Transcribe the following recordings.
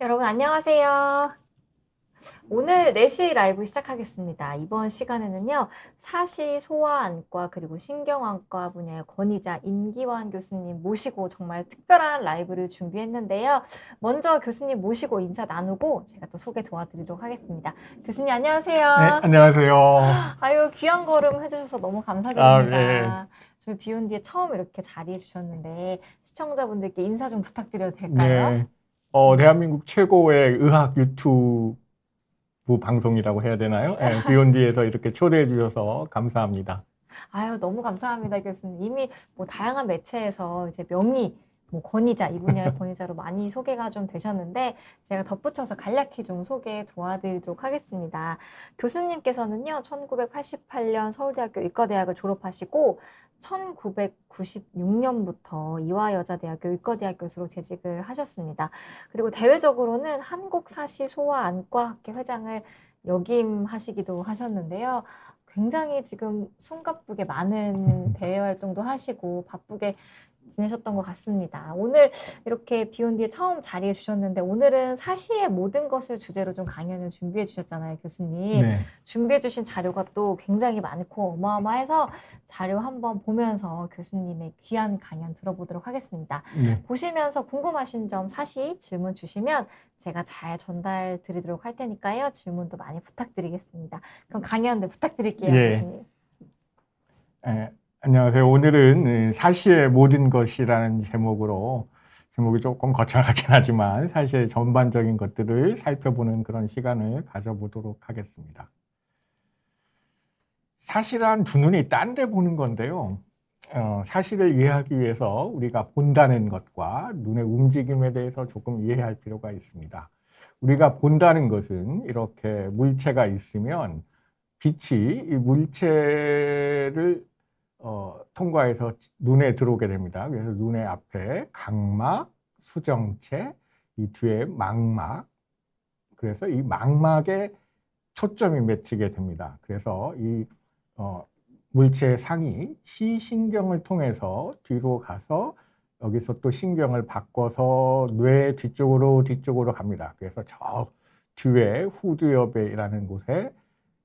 여러분 안녕하세요. 오늘 4시 라이브 시작하겠습니다. 이번 시간에는요, 사시 소아안과 그리고 신경안과 분야의 권위자 임기환 교수님 모시고 정말 특별한 라이브를 준비했는데요. 먼저 교수님 모시고 인사 나누고 제가 또 소개 도와드리도록 하겠습니다. 교수님 네, 안녕하세요. 안녕하세요. 아유, 귀한 걸음 해주셔서 너무 예. 감사드립니다. 저희 비욘디에 처음 이렇게 자리해 주셨는데 시청자분들께 인사 좀 부탁드려도 될까요? 네. 대한민국 최고의 의학 유튜브 방송이라고 해야 되나요? 예, 비욘디에서 이렇게 초대해 주셔서 감사합니다. 아유, 너무 감사합니다, 교수님. 이미 뭐 다양한 매체에서 이제 명의, 뭐 권위자, 이 분야의 권위자로 많이 소개가 좀 되셨는데, 제가 덧붙여서 간략히 좀 소개 도와드리도록 하겠습니다. 교수님께서는요, 1988년 서울대학교 의과대학을 졸업하시고, 1996년부터 이화여자대학교 의과대학 교수로 재직을 하셨습니다. 그리고 대외적으로는 한국사시소아안과학회 회장을 역임하시기도 하셨는데요. 굉장히 지금 숨가쁘게 많은 대외 활동도 하시고 바쁘게 지내셨던 것 같습니다. 오늘 이렇게 비욘디에 처음 자리해 주셨는데 오늘은 사시의 모든 것을 주제로 좀 강연을 준비해 주셨잖아요, 교수님. 네. 준비해 주신 자료가 또 굉장히 많고 어마어마해서 자료 한번 보면서 교수님의 귀한 강연 들어보도록 하겠습니다. 네. 보시면서 궁금하신 점 사시 질문 주시면 제가 잘 전달 드리도록 할 테니까요. 질문도 많이 부탁드리겠습니다. 그럼 강연 부탁드릴게요, 예. 교수님. 예, 안녕하세요. 오늘은 사시의 모든 것이라는 제목이 조금 거창하긴 하지만 사시의 전반적인 것들을 살펴보는 그런 시간을 가져보도록 하겠습니다. 사실은 두 눈이 딴 데 보는 건데요. 사실을 이해하기 위해서 우리가 본다는 것과 눈의 움직임에 대해서 조금 이해할 필요가 있습니다. 우리가 본다는 것은 이렇게 물체가 있으면 빛이 이 물체를 통과해서 눈에 들어오게 됩니다. 그래서 눈의 앞에 각막, 수정체, 이 뒤에 망막, 그래서 이 망막에 초점이 맺히게 됩니다. 그래서 이 물체의 상이 시신경을 통해서 뒤로 가서 여기서 또 신경을 바꿔서 뇌 뒤쪽으로 갑니다. 그래서 저 뒤에 후두엽이라는 곳에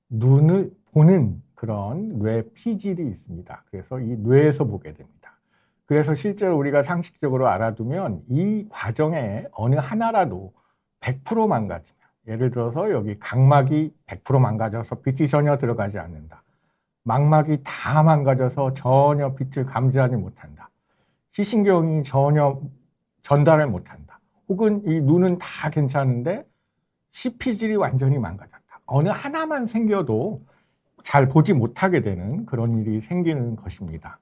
눈을 보는 그런 뇌 피질이 있습니다. 그래서 이 뇌에서 보게 됩니다. 그래서 실제로 우리가 상식적으로 알아두면 이 과정에 어느 하나라도 100% 망가지면, 예를 들어서 여기 각막이 100% 망가져서 빛이 전혀 들어가지 않는다. 망막이 다 망가져서 전혀 빛을 감지하지 못한다. 시신경이 전혀 전달을 못한다. 혹은 이 눈은 다 괜찮은데 시피질이 완전히 망가졌다. 어느 하나만 생겨도 잘 보지 못하게 되는 그런 일이 생기는 것입니다.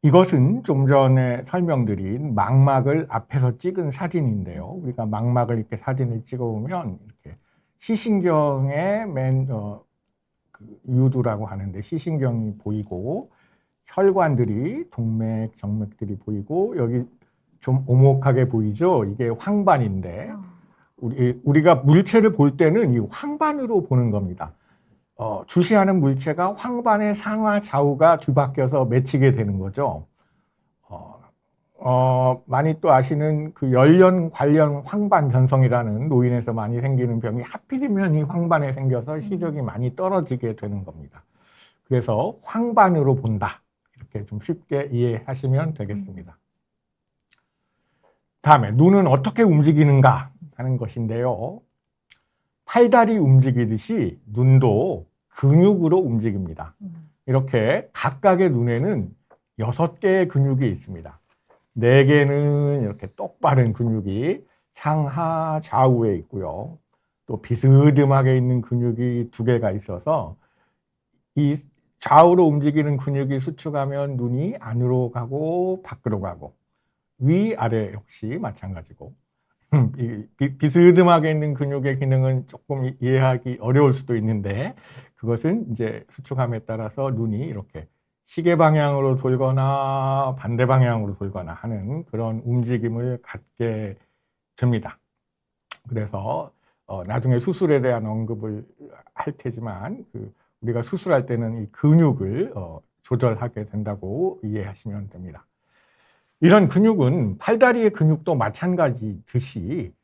이것은 좀 전에 설명드린 망막을 앞에서 찍은 사진인데요. 우리가 망막을 이렇게 사진을 찍어보면 이렇게 시신경의 유두라고 하는데 시신경이 보이고 혈관들이 동맥, 정맥들이 보이고 여기 좀 오목하게 보이죠? 이게 황반인데 우리가 물체를 볼 때는 이 황반으로 보는 겁니다. 주시하는 물체가 황반의 상하 좌우가 뒤바뀌어서 맺히게 되는 거죠. 많이 또 아시는 그 열련 관련 황반 변성이라는 노인에서 많이 생기는 병이 하필이면 이 황반에 생겨서 시력이 많이 떨어지게 되는 겁니다. 그래서 황반으로 본다. 이렇게 좀 쉽게 이해하시면 되겠습니다. 다음에 눈은 어떻게 움직이는가 하는 것인데요. 팔다리 움직이듯이 눈도 근육으로 움직입니다. 이렇게 각각의 눈에는 6개의 근육이 있습니다. 4개는 이렇게 똑바른 근육이 상하 좌우에 있고요. 또 비스듬하게 있는 근육이 2개가 있어서 이 좌우로 움직이는 근육이 수축하면 눈이 안으로 가고 밖으로 가고 위아래 역시 마찬가지고 비스듬하게 있는 근육의 기능은 조금 이해하기 어려울 수도 있는데 그것은 이제 수축함에 따라서 눈이 이렇게 시계 방향으로 돌거나 반대 방향으로 돌거나 하는 그런 움직임을 갖게 됩니다. 그래서 나중에 수술에 대한 언급을 할 테지만 우리가 수술할 때는 이 근육을 조절하게 된다고 이해하시면 됩니다. 이런 근육은 팔다리의 근육도 마찬가지듯이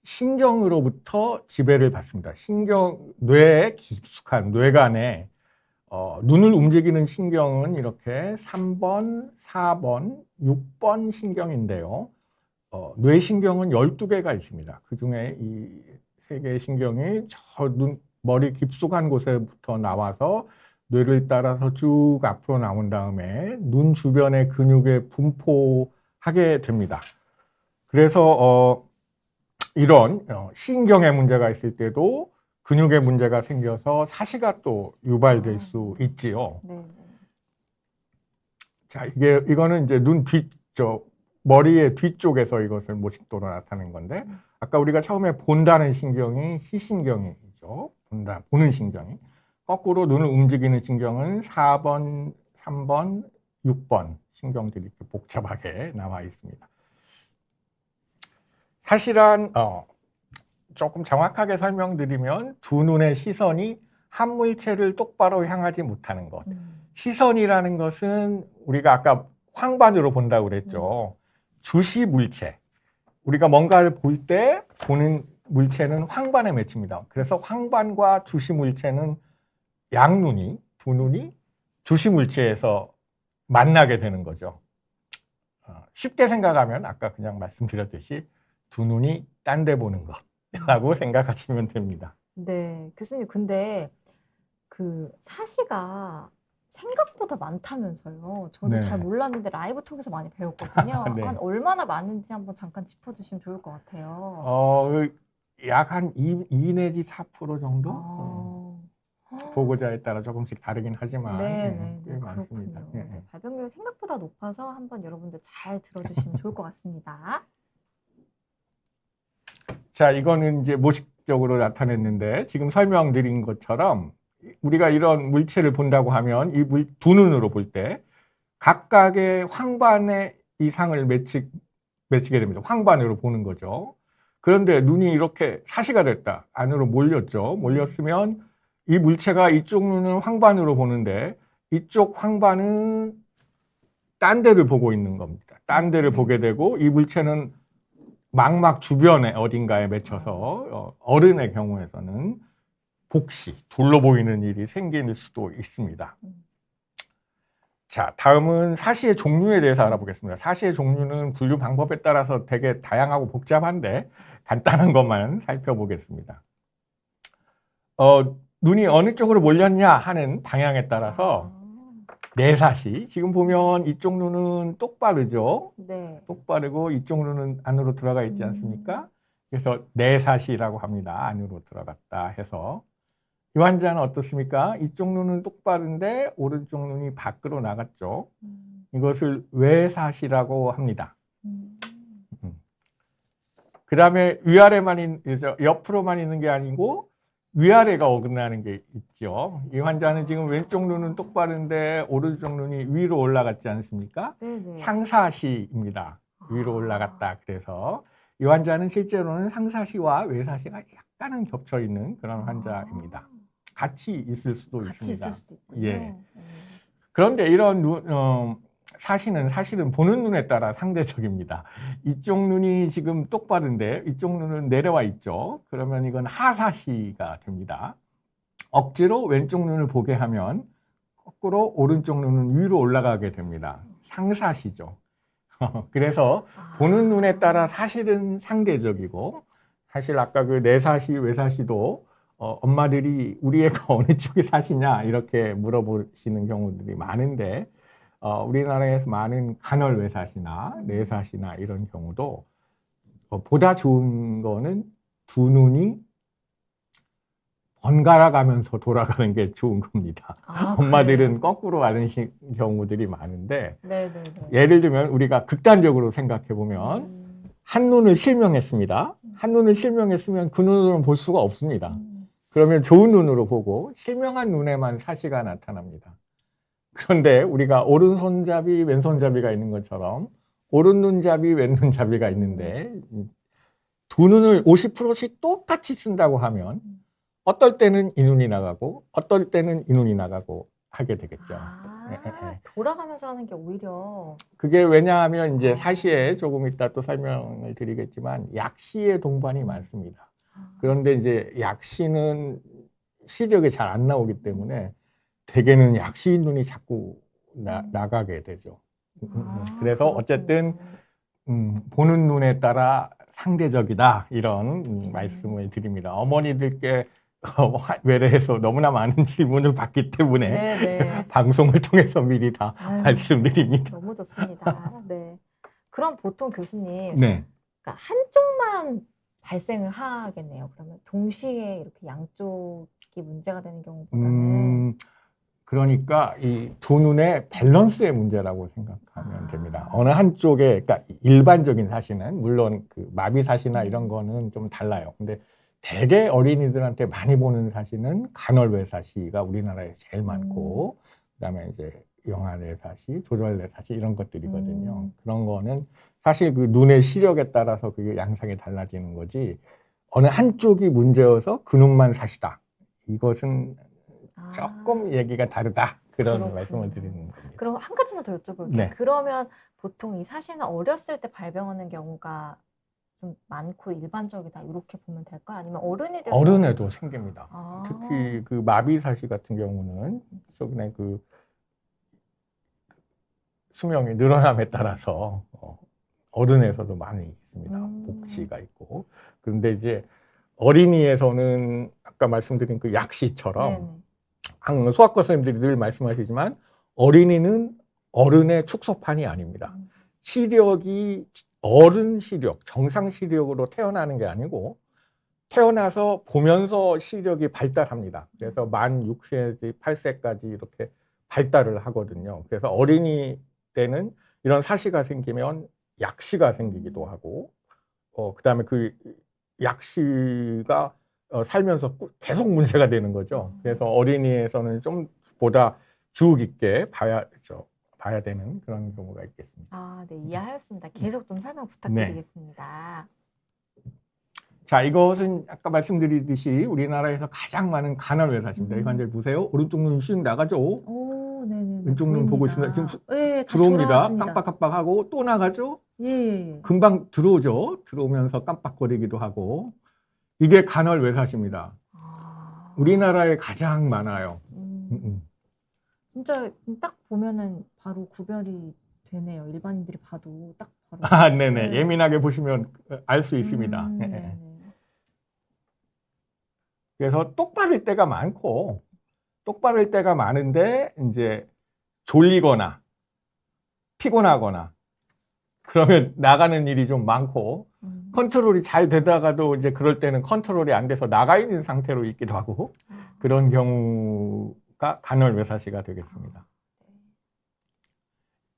신경으로부터 지배를 받습니다. 뇌에 깊숙한 뇌간에 눈을 움직이는 신경은 이렇게 3번, 4번, 6번 신경인데요. 뇌신경은 12개가 있습니다. 그 중에 이 3개의 신경이 머리 깊숙한 곳에부터 나와서 뇌를 따라서 쭉 앞으로 나온 다음에 눈 주변의 근육에 분포하게 됩니다. 그래서 이런 신경에 문제가 있을 때도 근육에 문제가 생겨서 사시가 또 유발될 수 있지요. 네. 자, 이거는 이제 머리의 뒤쪽에서 이것을 모식도로 나타낸 건데, 아까 우리가 처음에 본다는 신경이 시신경이죠. 보는 신경이. 거꾸로 눈을 움직이는 신경은 4번, 3번, 6번 신경들이 이렇게 복잡하게 나와 있습니다. 사실은 조금 정확하게 설명드리면 두 눈의 시선이 한 물체를 똑바로 향하지 못하는 것. 시선이라는 것은 우리가 아까 황반으로 본다고 그랬죠. 주시 물체. 우리가 뭔가를 볼 때 보는 물체는 황반에 맺힙니다. 그래서 황반과 주시 물체는 두 눈이 주시 물체에서 만나게 되는 거죠. 쉽게 생각하면 아까 그냥 말씀드렸듯이 두 눈이 딴 데 보는 거라고 생각하시면 됩니다. 네, 교수님, 근데 그 사시가 생각보다 많다면서요. 저도 네. 잘 몰랐는데 라이브 통해서 많이 배웠거든요. 네. 한 얼마나 많은지 한번 잠깐 짚어주시면 좋을 것 같아요. 약 한 2 내지 4% 정도? 보고자에 따라 조금씩 다르긴 하지만 꽤 많습니다. 그렇군요. 네, 발병률이 생각보다 높아서 한번 여러분들 잘 들어주시면 좋을 것 같습니다. 자, 이거는 이제 모식적으로 나타냈는데 지금 설명드린 것처럼 우리가 이런 물체를 본다고 하면 이 두 눈으로 볼 때 각각의 황반의 이상을 맺히게 됩니다. 황반으로 보는 거죠. 그런데 눈이 이렇게 사시가 됐다. 안으로 몰렸죠. 몰렸으면 이 물체가 이쪽 눈은 황반으로 보는데 이쪽 황반은 딴 데를 보고 있는 겁니다. 딴 데를 보게 되고 이 물체는 망막 주변에 어딘가에 맺혀서 어른의 경우에서는 복시, 둘로 보이는 일이 생길 수도 있습니다. 자, 다음은 사시의 종류에 대해서 알아보겠습니다. 사시의 종류는 분류 방법에 따라서 되게 다양하고 복잡한데 간단한 것만 살펴보겠습니다. 눈이 어느 쪽으로 몰렸냐 하는 방향에 따라서 내사시, 지금 보면 이쪽 눈은 똑바르죠. 네. 똑바르고 이쪽 눈은 안으로 들어가 있지 않습니까? 그래서 내사시라고 합니다. 안으로 들어갔다 해서. 이 환자는 어떻습니까? 이쪽 눈은 똑바른데 오른쪽 눈이 밖으로 나갔죠. 이것을 외사시라고 합니다. 그 다음에 옆으로만 있는 게 아니고 위아래가 어긋나는 게 있죠. 이 환자는 지금 왼쪽 눈은 똑바른데 오른쪽 눈이 위로 올라갔지 않습니까? 네네. 상사시입니다. 위로 올라갔다. 그래서 이 환자는 실제로는 상사시와 외사시가 약간은 겹쳐 있는 그런 환자입니다. 같이 있을 수도 같이 있습니다. 있을 수도 있군요. 예. 그런데 이런 사시는 사실은 보는 눈에 따라 상대적입니다. 이쪽 눈이 지금 똑바른데 이쪽 눈은 내려와 있죠. 그러면 이건 하사시가 됩니다. 억지로 왼쪽 눈을 보게 하면 거꾸로 오른쪽 눈은 위로 올라가게 됩니다. 상사시죠. 그래서 보는 눈에 따라 사실은 상대적이고, 사실 아까 그 내사시, 외사시도 엄마들이 우리 애가 어느 쪽에 사시냐 이렇게 물어보시는 경우들이 많은데, 우리나라에서 많은 간헐외사시나 내사시나 이런 경우도 보다 좋은 거는 두 눈이 번갈아 가면서 돌아가는 게 좋은 겁니다. 엄마들은 그래요? 거꾸로 하는 경우들이 많은데, 네네네. 예를 들면 우리가 극단적으로 생각해 보면 한 눈을 실명했습니다. 한 눈을 실명했으면 그 눈으로는 볼 수가 없습니다. 그러면 좋은 눈으로 보고 실명한 눈에만 사시가 나타납니다. 그런데 우리가 오른손잡이, 왼손잡이가 있는 것처럼 오른눈잡이, 왼눈잡이가 있는데 두 눈을 50%씩 똑같이 쓴다고 하면 어떨 때는 이 눈이 나가고 어떨 때는 이 눈이 나가고 하게 되겠죠. 돌아가면서 하는 게 오히려 그게 왜냐하면 이제 사시에 조금 이따 또 설명을 드리겠지만 약시의 동반이 많습니다. 그런데 이제 약시는 시력이 잘 안 나오기 때문에 대개는 약시인 눈이 자꾸 나가게 되죠. 그래서 어쨌든 보는 눈에 따라 상대적이다 이런 말씀을 드립니다. 어머니들께 외래에서 너무나 많은 질문을 받기 때문에 네네. 방송을 통해서 미리 다 말씀드립니다. 너무 좋습니다. 네. 그럼 보통 교수님, 네. 그러니까 한쪽만 발생을 하겠네요. 그러면 동시에 이렇게 양쪽이 문제가 되는 경우보다는 그러니까 이 두 눈의 밸런스의 문제라고 생각하면 됩니다. 어느 한쪽에, 그러니까 일반적인 사시는 물론 그 마비 사시나 이런 거는 좀 달라요. 근데 대개 어린이들한테 많이 보는 사시는 간헐외 사시가 우리나라에 제일 많고, 그다음에 이제 영아뇌 사시, 조절뇌 사시 이런 것들이거든요. 그런 거는 사실 그 눈의 시력에 따라서 그게 양상이 달라지는 거지, 어느 한쪽이 문제여서 그 눈만 사시다. 이것은 조금 얘기가 다르다. 그런 그렇군요. 말씀을 드리는 겁니다. 그럼 한 가지만 더 여쭤볼게요. 네. 그러면 보통 이 사시는 어렸을 때 발병하는 경우가 좀 많고 일반적이다 이렇게 보면 될까요? 아니면 어른이 돼서 어른에도 생깁니다. 특히 그 마비 사시 같은 경우는 최근에 그 수명이 늘어남에 따라서 어른에서도 많이 있습니다. 복시가 있고. 그런데 이제 어린이에서는 아까 말씀드린 그 약시처럼 소아과 선생님들이 늘 말씀하시지만 어린이는 어른의 축소판이 아닙니다. 시력이 어른 시력, 정상 시력으로 태어나는 게 아니고 태어나서 보면서 시력이 발달합니다. 그래서 만 6세, 8세까지 이렇게 발달을 하거든요. 그래서 어린이 때는 이런 사시가 생기면 약시가 생기기도 하고, 그다음에 그 약시가 살면서 계속 문제가 되는 거죠. 그래서 어린이에서는 좀 보다 주의 깊게 봐야 되는 그런 경우가 있겠습니다. 네, 이해하였습니다. 계속 좀 설명 부탁드리겠습니다. 자, 이것은 아까 말씀드리듯이 우리나라에서 가장 많은 간헐외 사시입니다. 이 환자를 보세요. 오른쪽 눈 씩 나가죠. 네네. 왼쪽 눈 보고 있습니다. 지금 네, 들어옵니다. 깜빡깜빡하고 또 나가죠. 금방 들어오죠. 들어오면서 깜빡거리기도 하고. 이게 간헐외 사시입니다. 우리나라에 가장 많아요. 진짜 딱 보면은 바로 구별이 되네요. 일반인들이 봐도 딱 바로. 네네. 네. 예민하게 보시면 알 수 있습니다. 그래서 똑바를 때가 많고, 똑바를 때가 많은데 이제 졸리거나 피곤하거나 그러면 나가는 일이 좀 많고, 컨트롤이 잘 되다가도 이제 그럴 때는 컨트롤이 안 돼서 나가 있는 상태로 있기도 하고, 그런 경우가 간헐외사시가 되겠습니다.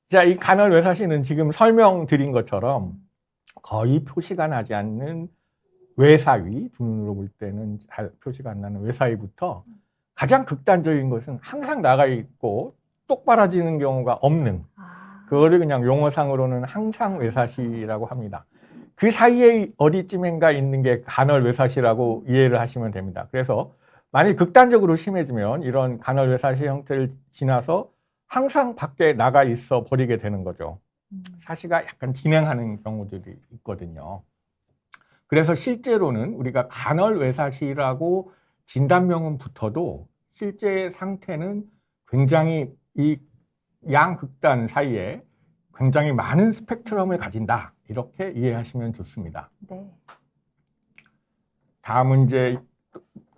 자, 이 간헐외사시는 지금 설명드린 것처럼 거의 표시가 나지 않는 외사위, 두 눈으로 볼 때는 잘 표시가 안 나는 외사위부터 가장 극단적인 것은 항상 나가 있고 똑바라지는 경우가 없는, 그거를 그냥 용어상으로는 항상 외사시라고 합니다. 그 사이에 어디쯤인가 있는 게 간헐외사시라고 이해를 하시면 됩니다. 그래서 만약 극단적으로 심해지면 이런 간헐외사시 형태를 지나서 항상 밖에 나가 있어 버리게 되는 거죠. 사시가 약간 진행하는 경우들이 있거든요. 그래서 실제로는 우리가 간헐외사시라고 진단명은 붙어도 실제 상태는 굉장히 이 양극단 사이에 굉장히 많은 스펙트럼을 가진다. 이렇게 이해하시면 좋습니다. 네. 다음은 이제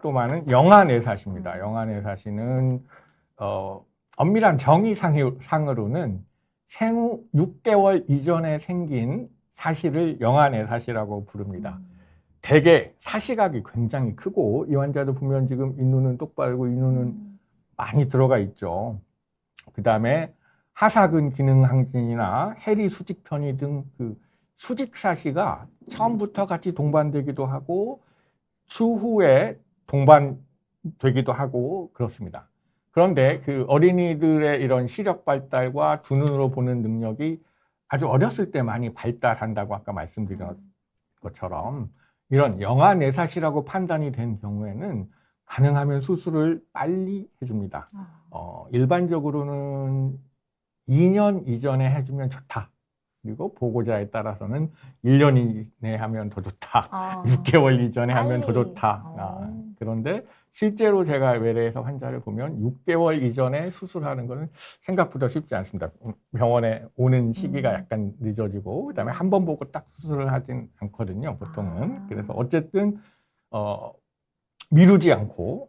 또 많은 영아뇌사시입니다. 영아뇌사시는 엄밀한 정의상으로는 생후 6개월 이전에 생긴 사시를 영아뇌사시라고 부릅니다. 대개 사시각이 굉장히 크고, 이 환자도 보면 지금 이 눈은 똑바르고 이 눈은 많이 들어가 있죠. 그 다음에 하사근 기능 항진이나 해리 수직 편의 등 그 수직 사시가 처음부터 같이 동반되기도 하고 추후에 동반되기도 하고 그렇습니다. 그런데 그 어린이들의 이런 시력 발달과 두 눈으로 보는 능력이 아주 어렸을 때 많이 발달한다고 아까 말씀드린 것처럼 이런 영아뇌사시라고 판단이 된 경우에는 가능하면 수술을 빨리 해줍니다. 일반적으로는 2년 이전에 해주면 좋다. 그리고 보고자에 따라서는 1년 이내에 하면 더 좋다. 6개월 이전에 하면 더 좋다. 그런데 실제로 제가 외래에서 환자를 보면 6개월 이전에 수술하는 것은 생각보다 쉽지 않습니다. 병원에 오는 시기가 약간 늦어지고 그다음에 한 번 보고 딱 수술을 하진 않거든요. 보통은. 그래서 어쨌든 미루지 않고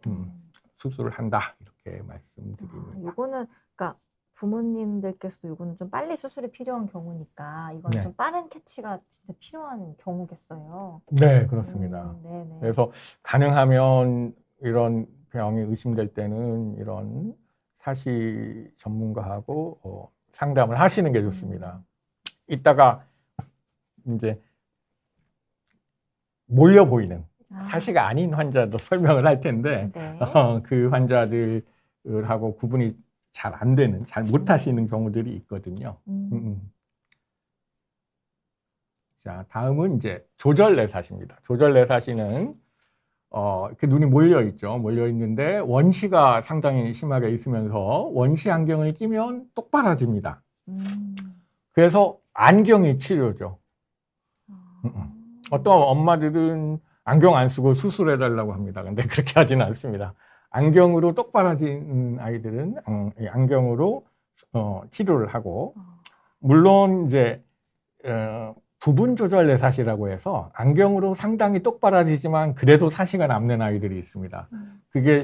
수술을 한다. 이렇게 말씀드립니다. 이거는 그러니까 부모님들께서도 이거는 좀 빨리 수술이 필요한 경우니까 이건 네. 좀 빠른 캐치가 진짜 필요한 경우겠어요. 네, 그렇습니다. 네네. 그래서 가능하면 이런 병이 의심될 때는 이런 사시 전문가하고 상담을 하시는 게 좋습니다. 이따가 이제 몰려 보이는 사시가 아닌 환자도 설명을 할 텐데 네. 그 환자들하고 구분이 잘 안 되는, 잘 못 하시는 경우들이 있거든요. 자, 다음은 이제 조절내사시입니다. 조절내사시는 이렇게 눈이 몰려 있죠. 몰려 있는데 원시가 상당히 심하게 있으면서 원시 안경을 끼면 똑바라집니다. 그래서 안경이 치료죠. 어떤 엄마들은 안경 안 쓰고 수술해달라고 합니다. 근데 그렇게 하지는 않습니다. 안경으로 똑바라진 아이들은 안경으로 치료를 하고, 물론 이제 부분 조절 내사시라고 해서 안경으로 상당히 똑바라지지만 그래도 사시가 남는 아이들이 있습니다. 그게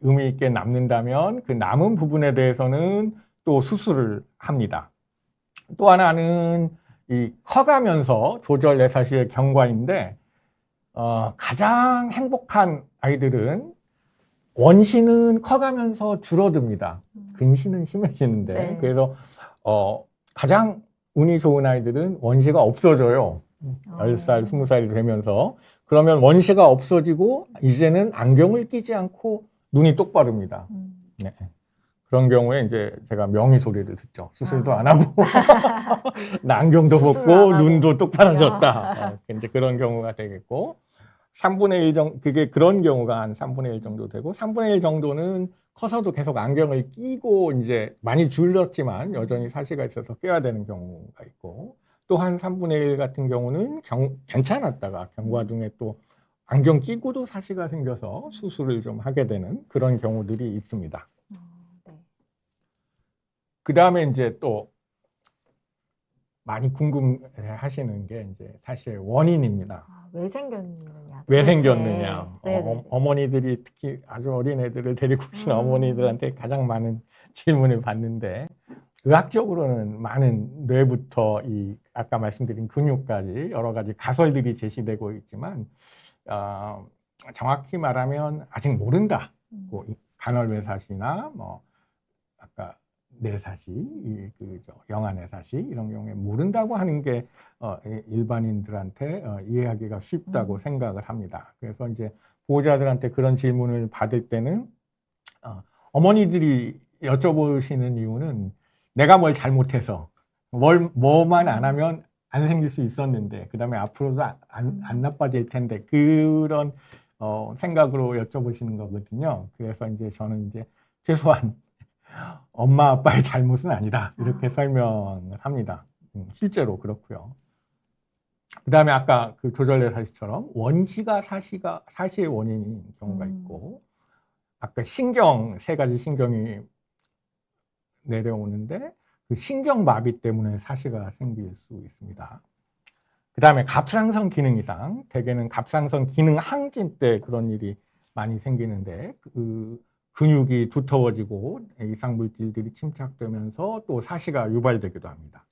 의미 있게 남는다면 그 남은 부분에 대해서는 또 수술을 합니다. 또 하나는 이 커가면서 조절 내사시의 경과인데 가장 행복한 아이들은 원시는 커가면서 줄어듭니다. 근시는 심해지는데 네. 그래서 가장 운이 좋은 아이들은 원시가 없어져요. 10살, 20살이 되면서. 그러면 원시가 없어지고 이제는 안경을 끼지 않고 눈이 똑바릅니다. 네. 그런 경우에 이제 제가 명의 소리를 듣죠. 수술도 안 하고 나 안경도 벗고 눈도 똑바라졌다. 이제 그런 경우가 되겠고 3분의 1 정도, 그게 그런 경우가 한 3분의 1 정도 되고 3분의 1 정도는 커서도 계속 안경을 끼고 이제 많이 줄었지만 여전히 사시가 있어서 껴야 되는 경우가 있고 또 한 3분의 1 같은 경우는 괜찮았다가 경과 중에 또 안경 끼고도 사시가 생겨서 수술을 좀 하게 되는 그런 경우들이 있습니다. 네. 그 다음에 이제 또 많이 궁금해 하시는 게 이제 사실 원인입니다. 왜 생겼느냐. 왜 생겼느냐. 네. 어머니들이 특히 아주 어린 애들을 데리고 오신 어머니들한테 가장 많은 질문을 받는데 의학적으로는 많은 뇌부터 이 아까 말씀드린 근육까지 여러 가지 가설들이 제시되고 있지만 정확히 말하면 아직 모른다. 간헐외사시나 뭐 아까 내사시, 영아내사시 이런 경우에 모른다고 하는 게 일반인들한테 이해하기가 쉽다고 생각을 합니다. 그래서 이제 보호자들한테 그런 질문을 받을 때는 어머니들이 여쭤보시는 이유는 내가 뭘 잘못해서 뭐만 안 하면 안 생길 수 있었는데 그 다음에 앞으로도 안 나빠질 텐데 그런 생각으로 여쭤보시는 거거든요. 그래서 이제 저는 이제 최소한 엄마 아빠의 잘못은 아니다 이렇게 설명을 합니다. 실제로 그렇고요. 그 다음에 아까 그 조절내 사시처럼 원시가 사시의 원인인 경우가 있고 아까 신경 3가지 신경이 내려오는데 그 신경마비 때문에 사시가 생길 수 있습니다. 그 다음에 갑상선 기능 이상, 대개는 갑상선 기능 항진 때 그런 일이 많이 생기는데 그 근육이 두터워지고 이상물질들이 침착되면서 또 사시가 유발되기도 합니다.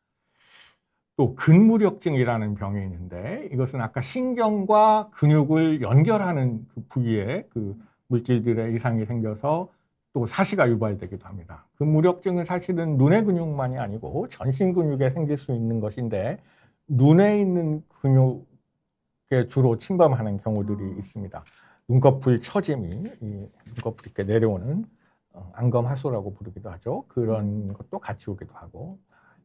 또 근무력증이라는 병이 있는데 이것은 아까 신경과 근육을 연결하는 그 부위에 그 물질들의 이상이 생겨서 또 사시가 유발되기도 합니다. 근무력증은 사실은 눈의 근육만이 아니고 전신 근육에 생길 수 있는 것인데 눈에 있는 근육에 주로 침범하는 경우들이 있습니다. 눈꺼풀 처짐이 눈꺼풀 이렇게 내려오는 안검하수라고 부르기도 하죠. 그런 것도 같이 오기도 하고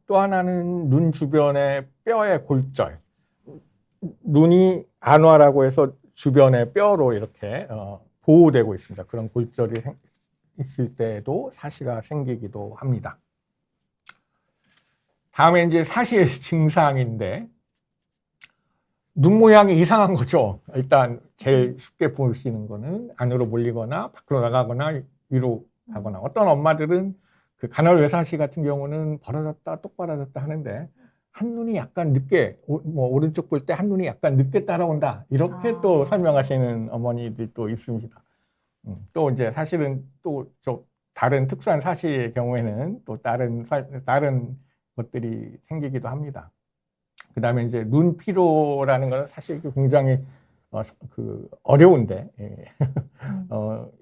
또 하나는 눈 주변의 뼈의 골절 눈이 안화라고 해서 주변의 뼈로 이렇게 보호되고 있습니다. 그런 골절이 있을 때도 사시가 생기기도 합니다. 다음에 이제 사시의 증상인데 눈 모양이 이상한 거죠. 일단 제일 쉽게 볼 수 있는 거는 안으로 몰리거나 밖으로 나가거나 위로 가거나, 어떤 엄마들은 그 간헐외사시 같은 경우는 벌어졌다 똑바라졌다 하는데 한눈이 약간 늦게, 뭐 오른쪽 볼 때 한눈이 약간 늦게 따라온다, 이렇게 또 설명하시는 어머니들도 있습니다. 또 이제 사실은 또 다른 특수한 사시의 경우에는 또 다른 것들이 생기기도 합니다. 그 다음에 이제 눈 피로라는 것은 사실 굉장히 어려운데,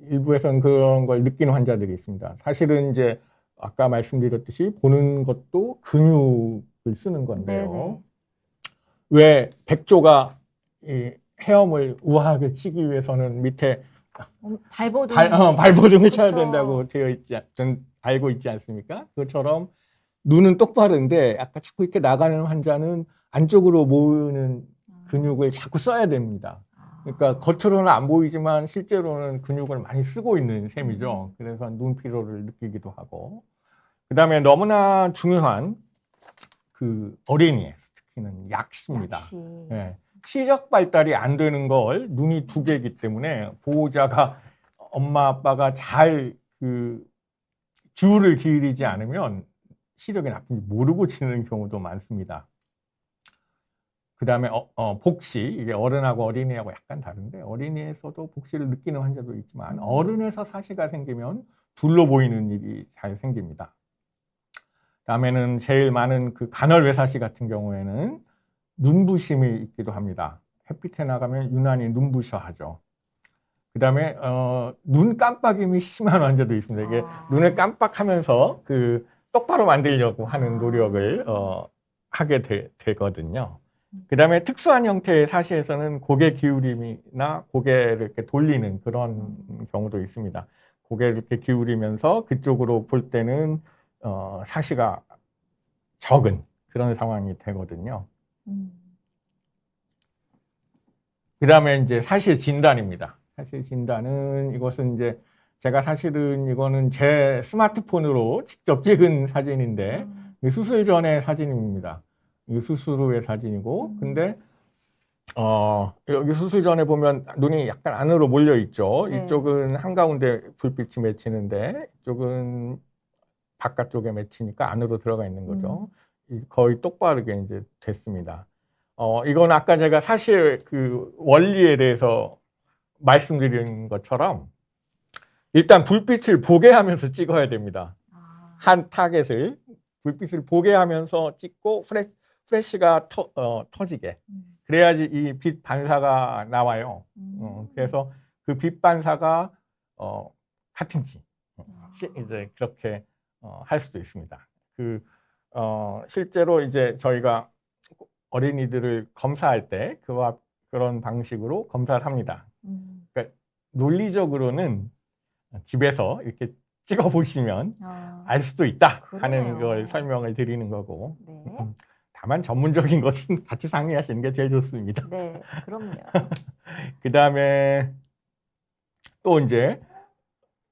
일부에서는 그런 걸 느끼는 환자들이 있습니다. 사실은 이제 아까 말씀드렸듯이 보는 것도 근육을 쓰는 건데요. 네네. 왜 백조가 이 헤엄을 우아하게 치기 위해서는 밑에 발버둥. 발버둥을 쳐야 그쵸. 된다고 전 알고 있지 않습니까? 그것처럼 눈은 똑바른데 아까 자꾸 이렇게 나가는 환자는 안쪽으로 모으는 근육을 자꾸 써야 됩니다. 그러니까 겉으로는 안 보이지만 실제로는 근육을 많이 쓰고 있는 셈이죠. 그래서 눈 피로를 느끼기도 하고, 그 다음에 너무나 중요한 그 어린이에 특히는 약시입니다. 약시. 예. 시력 발달이 안 되는 걸 눈이 두 개이기 때문에 보호자가, 엄마 아빠가 잘 주의를 기울이지 않으면 시력이 나쁜지 모르고 지내는 경우도 많습니다. 그 다음에 복시, 이게 어른하고 어린이하고 약간 다른데 어린이에서도 복시를 느끼는 환자도 있지만 어른에서 사시가 생기면 둘로 보이는 일이 잘 생깁니다. 다음에는 제일 많은 그 간헐외사시 같은 경우에는 눈부심이 있기도 합니다. 햇빛에 나가면 유난히 눈부셔 하죠. 그 다음에 눈 깜빡임이 심한 환자도 있습니다. 이게 눈을 깜빡하면서 똑바로 만들려고 하는 노력을 하게 되거든요. 그 다음에 특수한 형태의 사시에서는 고개 기울임이나 고개를 이렇게 돌리는 그런 경우도 있습니다. 고개를 이렇게 기울이면서 그쪽으로 볼 때는 사시가 적은 그런 상황이 되거든요. 그 다음에 이제 사시 진단입니다. 사시 진단은, 이것은 이제 제가 사실은 이거는 제 스마트폰으로 직접 찍은 사진인데 수술 전의 사진입니다. 이 수술 후의 사진이고, 근데 여기 수술 전에 보면 눈이 약간 안으로 몰려 있죠. 네. 이쪽은 한가운데 불빛이 맺히는데 이쪽은 바깥쪽에 맺히니까 안으로 들어가 있는 거죠. 거의 똑바르게 이제 됐습니다. 이건 아까 제가 사실 그 원리에 대해서 말씀드린 것처럼 일단 불빛을 보게 하면서 찍어야 됩니다. 한 타겟을 불빛을 보게 하면서 찍고 프레쉬가 터지게. 그래야지 이 빛 반사가 나와요. 그래서 그 빛 반사가 같은지 이제 그렇게 할 수도 있습니다. 실제로 이제 저희가 어린이들을 검사할 때 그런 방식으로 검사를 합니다. 그러니까 논리적으로는 집에서 이렇게 찍어 보시면 알 수도 있다 하는 걸 설명을 드리는 거고, 네. 다만 전문적인 것은 같이 상의하시는 게 제일 좋습니다. 네, 그럼요. 그 다음에 또 이제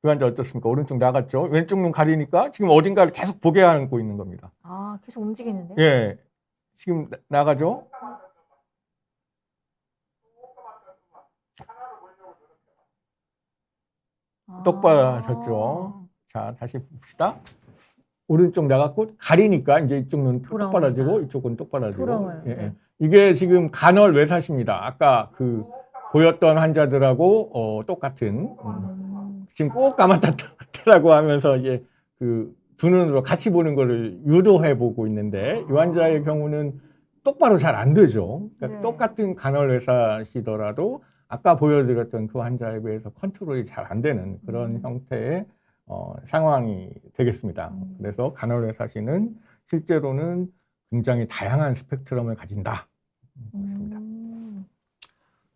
이 환자 어떻습니까? 오른쪽 나갔죠? 왼쪽 눈 가리니까 지금 어딘가를 계속 보게 하고 있는 겁니다. 계속 움직이는데? 예, 지금 나가죠? 똑바라졌죠? 자, 다시 봅시다. 오른쪽 나갔고 가리니까 이제 이쪽 눈 똑바라지고 이쪽은 똑바라지고. 예, 네. 이게 지금 간헐외사시입니다. 아까 보였던 환자들하고 똑같은. 지금 꼭 감았다라고 하면서 이제 두 눈으로 같이 보는 거를 유도해 보고 있는데, 이 환자의 경우는 똑바로 잘 안 되죠. 그러니까 똑같은 간헐외사시더라도 아까 보여드렸던 그 환자에 비해서 컨트롤이 잘 안 되는 그런 형태의 상황이 되겠습니다. 그래서 간헐외사시는 실제로는 굉장히 다양한 스펙트럼을 가진다.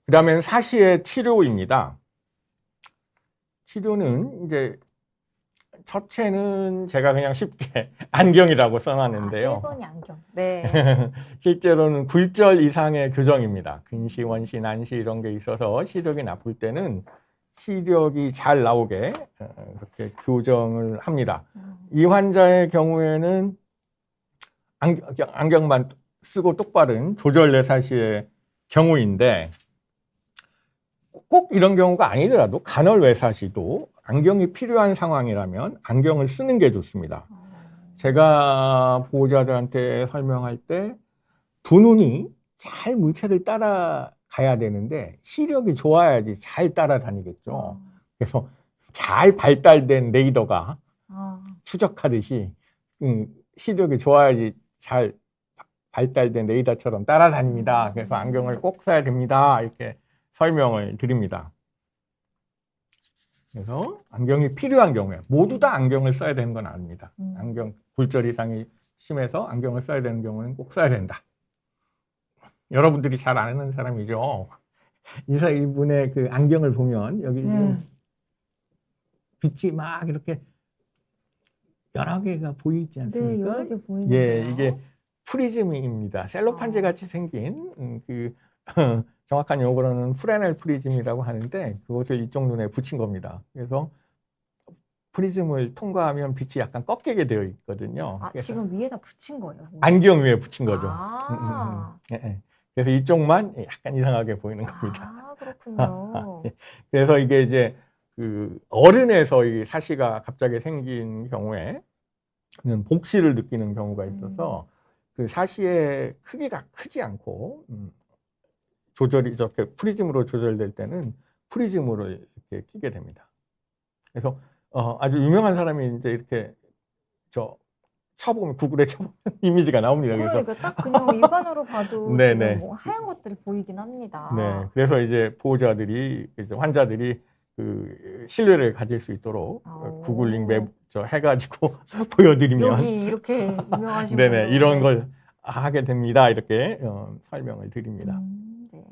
그 다음엔 사시의 치료입니다. 치료는 이제 첫째는 제가 그냥 쉽게 안경이라고 써놨는데요. 1번이 안경. 네. 실제로는 굴절 이상의 교정입니다. 근시, 원시, 난시 이런 게 있어서 시력이 나쁠 때는 시력이 잘 나오게 그렇게 교정을 합니다. 이 환자의 경우에는 안경만 쓰고 똑바른 조절내사시의 경우인데 꼭 이런 경우가 아니더라도 간헐외사시도 안경이 필요한 상황이라면 안경을 쓰는 게 좋습니다. 제가 보호자들한테 설명할 때 두 눈이 잘 물체를 따라가야 되는데 시력이 좋아야지 잘 따라다니겠죠. 그래서 잘 발달된 레이더가 추적하듯이 시력이 좋아야지 잘 발달된 레이더처럼 따라다닙니다. 그래서 안경을 꼭 써야 됩니다. 이렇게 설명을 드립니다. 그래서 안경이 필요한 경우에 모두 다 안경을 써야 되는 건 아닙니다. 안경 굴절 이상이 심해서 안경을 써야 되는 경우는 꼭 써야 된다. 여러분들이 잘 아는 사람이죠. 이분의 그 안경을 보면 여기 지금 빛이 막 이렇게 여러 개가 보이지 않습니까? 네, 여러 개 보이네요. 예, 이게 프리즘입니다. 셀로판지 같이 생긴 그 정확한 용어로는 프레넬 프리즘이라고 하는데 그것을 이쪽 눈에 붙인 겁니다. 그래서 프리즘을 통과하면 빛이 약간 꺾이게 되어 있거든요. 지금 위에다 붙인 거예요? 안경 위에 붙인 거죠. 예. 그래서 이쪽만 약간 이상하게 보이는 겁니다. 그렇군요. 그래서 이게 이제 그 어른에서 이 사시가 갑자기 생긴 경우에는 복시를 느끼는 경우가 있어서 그 사시의 크기가 크지 않고 조절이 저렇게 프리즘으로 조절될 때는 프리즘으로 이렇게 끼게 됩니다. 그래서 아주 유명한 사람이 이제 이렇게 쳐보면 구글에 쳐보면 이미지가 나옵니다. 그러니까 딱 그냥 일반으로 봐도 지금 뭐 하얀 것들이 보이긴 합니다. 네, 그래서 이제 보호자들이 이제 환자들이 그 신뢰를 가질 수 있도록 구글 링크 해가지고 보여드리면 여기 이렇게 유명하신 네네 분은 이런 걸 하게 됩니다. 이렇게 설명을 드립니다. 네.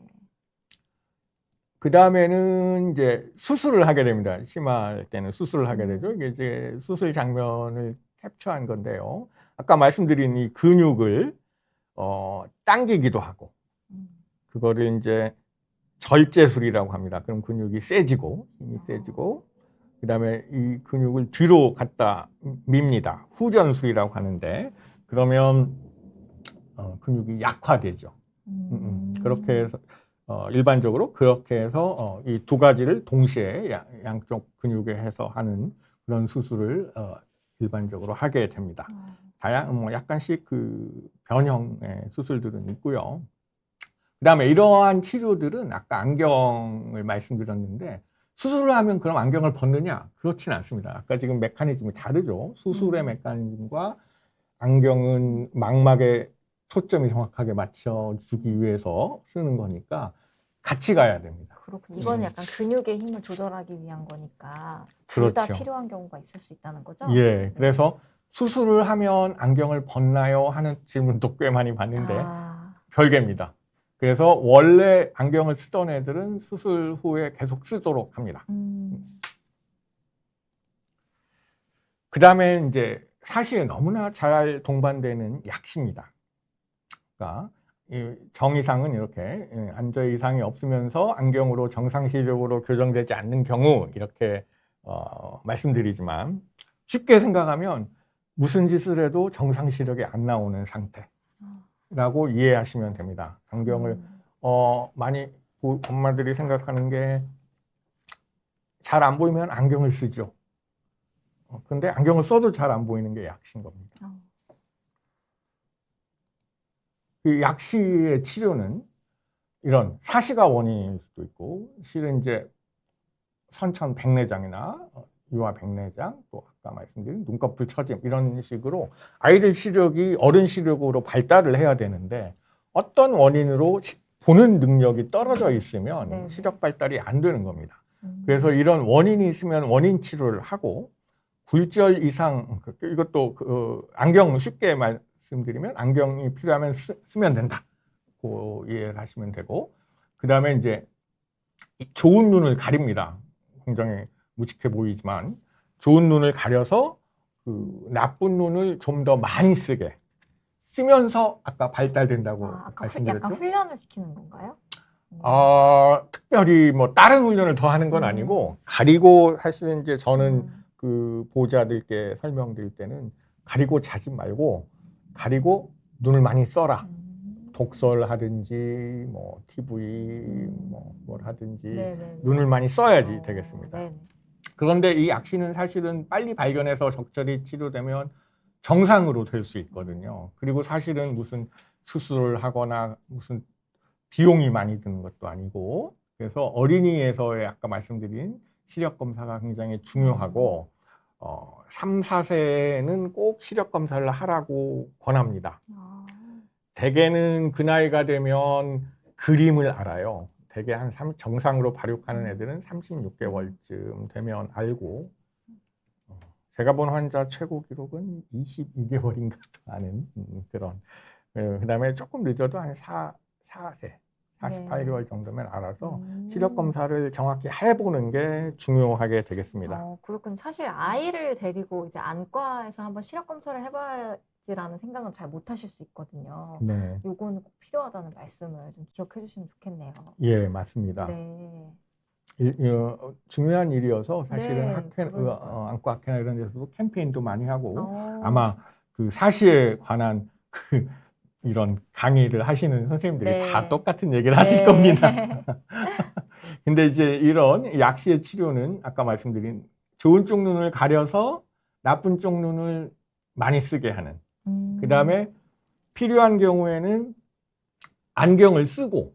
그 다음에는 이제 수술을 하게 됩니다. 심할 때는 수술을 하게 되죠. 이게 이제 수술 장면을 캡처한 건데요. 아까 말씀드린 이 근육을 당기기도 하고 그거를 이제 절제술이라고 합니다. 그럼 근육이 세지고 힘이 세지고 그 다음에 이 근육을 뒤로 갖다 밉니다. 후전술이라고 하는데 그러면 근육이 약화되죠. 그렇게 해서 일반적으로 그렇게 해서 이 두 가지를 동시에 양쪽 근육에 해서 하는 그런 수술을 일반적으로 하게 됩니다. 약간씩 그 변형의 수술들은 있고요. 그 다음에 이러한 치료들은 아까 안경을 말씀드렸는데 수술을 하면 그럼 안경을 벗느냐? 그렇지는 않습니다. 아까 지금 메커니즘이 다르죠. 수술의 메커니즘과 안경은 망막에 초점이 정확하게 맞춰주기 위해서 쓰는 거니까 같이 가야 됩니다. 그렇군요. 이거는 약간 근육의 힘을 조절하기 위한 거니까 둘 다 그렇죠. 필요한 경우가 있을 수 있다는 거죠? 예, 그래서 수술을 하면 안경을 벗나요? 하는 질문도 꽤 많이 받는데 별개입니다. 그래서 원래 안경을 쓰던 애들은 수술 후에 계속 쓰도록 합니다. 그 다음에 이제 사실 너무나 잘 동반되는 약시입니다. 그러니까 이 정이상은 이렇게 안저 이상이 없으면서 안경으로 정상 시력으로 교정되지 않는 경우 이렇게 말씀드리지만 쉽게 생각하면 무슨 짓을 해도 정상 시력이 안 나오는 상태라고 이해하시면 됩니다. 안경을 많이 엄마들이 생각하는 게 잘 안 보이면 안경을 쓰죠. 근데 안경을 써도 잘 안 보이는 게 약시인 겁니다. 그 약시의 치료는 이런 사시가 원인일 수도 있고 실은 이제 선천 백내장이나 유아 백내장 또 아까 말씀드린 눈꺼풀 처짐 이런 식으로 아이들 시력이 어른 시력으로 발달을 해야 되는데 어떤 원인으로 보는 능력이 떨어져 있으면 시력 발달이 안 되는 겁니다. 그래서 이런 원인이 있으면 원인 치료를 하고 굴절 이상 이것도 안경 쉽게 말씀드리면 안경이 필요하면 쓰면 된다. 고 이해를 하시면 되고 그 다음에 이제 좋은 눈을 가립니다. 굉장히 무식해 보이지만 좋은 눈을 가려서 그 나쁜 눈을 좀 더 많이 쓰면서 아까 발달된다고 말씀드렸죠. 약간 훈련을 시키는 건가요? 특별히 뭐 다른 훈련을 더 하는 건 아니고 가리고 사실은 이제 저는 음. 그 보호자들께 설명드릴 때는 가리고 자지 말고 가리고 눈을 많이 써라. 독서를 하든지 뭐 TV 뭐 뭘 하든지 네네네. 눈을 많이 써야지 되겠습니다. 네네. 그런데 이 악신은 사실은 빨리 발견해서 적절히 치료되면 정상으로 될 수 있거든요. 그리고 사실은 무슨 수술을 하거나 무슨 비용이 많이 드는 것도 아니고, 그래서 어린이에서의 아까 말씀드린 시력 검사가 굉장히 중요하고 3, 4세는 꼭 시력 검사를 하라고 권합니다. 대개는 그 나이가 되면 그림을 알아요. 대개 정상으로 발육하는 애들은 36개월쯤 되면 알고, 제가 본 환자 최고 기록은 22개월인가 하는 그런. 그 다음에 조금 늦어도 한 4세, 48개월 정도면 알아서 시력 검사를 정확히 해보는 게 중요하게 되겠습니다. 그렇군요. 사실 아이를 데리고 이제 안과에서 한번 시력 검사를 해봐야지라는 생각은 잘 못 하실 수 있거든요. 네, 요거는 꼭 필요하다는 말씀을 좀 기억해 주시면 좋겠네요. 예, 맞습니다. 네. 중요한 일이어서 사실은 네, 학회, 그러니까요. 안과 학회나 이런 데서도 캠페인도 많이 하고 어. 아마 그 사시에 관한 이런 강의를 하시는 선생님들이 다 네. 똑같은 얘기를 하실 네. 겁니다. 근데 이제 이런 약시의 치료는 아까 말씀드린 좋은 쪽 눈을 가려서 나쁜 쪽 눈을 많이 쓰게 하는. 그 다음에 필요한 경우에는 안경을 쓰고,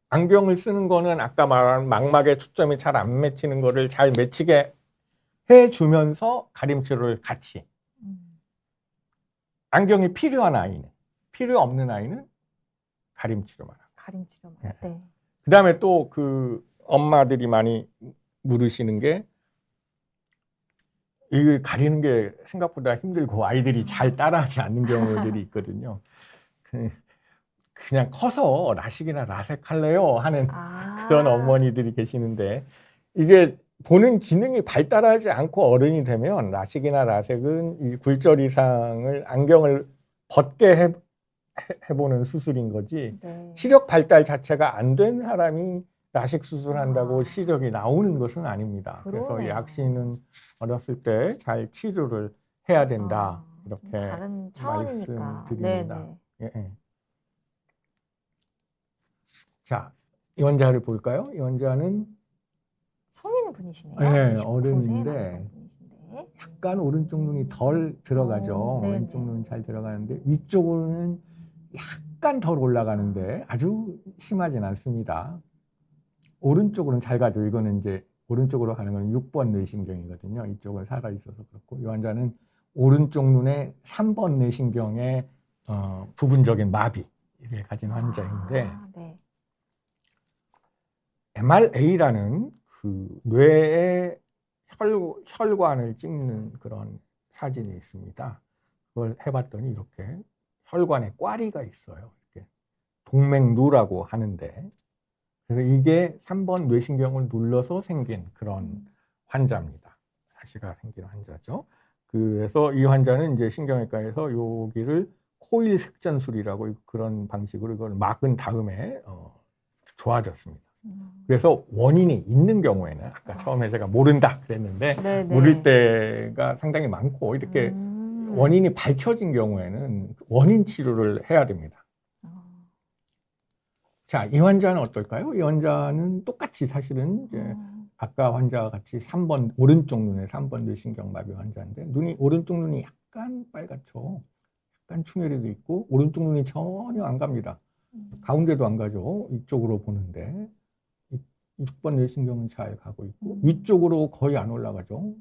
안경을 쓰는 거는 아까 말한 망막에 초점이 잘 안 맺히는 거를 잘 맺히게 해주면서 가림치료를 같이. 안경이 필요한 아이는, 필요 없는 아이는 가림치료만 하고. 가림치료만. 네. 네. 그 다음에 또 그 엄마들이 많이 물으시는 게, 이 가리는 게 생각보다 힘들고 아이들이 잘 따라하지 않는 경우들이 있거든요. 그냥 커서 라식이나 라섹 할래요 하는 그런 어머니들이 계시는데, 이게 보는 기능이 발달하지 않고 어른이 되면 라식이나 라섹은 이 굴절 이상을 안경을 벗게 해보는 수술인 거지, 네. 시력 발달 자체가 안 된 사람이 라식 수술한다고 시력이 나오는 것은 아닙니다. 그래서 그러네요. 이 악신은 어렸을 때 잘 치료를 해야 된다, 이렇게 다른 차원이니까. 말씀드립니다. 네네. 예. 자, 이 환자를 볼까요? 이 환자는 성인 분이시네요. 네, 29세 어른인데 남성분이신데. 약간 오른쪽 눈이 덜 들어가죠. 네네. 왼쪽 눈은 잘 들어가는데 위쪽으로는 약간 덜 올라가는데 아주 심하진 않습니다. 오른쪽으로는 잘 가죠. 이거는 이제 오른쪽으로 가는 건 6번 뇌신경이거든요. 이쪽은 살아있어서 그렇고, 이 환자는 오른쪽 눈의 3번 뇌신경의 부분적인 마비를 가진 환자인데, 네. MRA라는 그 뇌의 혈관을 찍는 그런 사진이 있습니다. 그걸 해봤더니 이렇게 혈관에 꽈리가 있어요. 이렇게 동맥루라고 하는데, 그래서 이게 3번 뇌신경을 눌러서 생긴 그런 환자입니다. 사시가 생긴 환자죠. 그래서 이 환자는 이제 신경외과에서 여기를 코일 색전술이라고 그런 방식으로 이걸 막은 다음에 좋아졌습니다. 그래서 원인이 있는 경우에는 아까 처음에 제가 모른다 그랬는데 네네. 모를 때가 상당히 많고, 이렇게 원인이 밝혀진 경우에는 원인 치료를 해야 됩니다. 자, 이 환자는 어떨까요? 이 환자는 똑같이 사실은 이제 아까 환자와 같이 3번 오른쪽 눈에 3번 뇌신경마비 환자인데, 눈이 오른쪽 눈이 약간 빨갛죠. 약간 충혈이도 있고 오른쪽 눈이 전혀 안 갑니다. 가운데도 안 가죠. 이쪽으로 보는데 6번 뇌신경은 잘 가고 있고 위쪽으로 거의 안 올라가죠.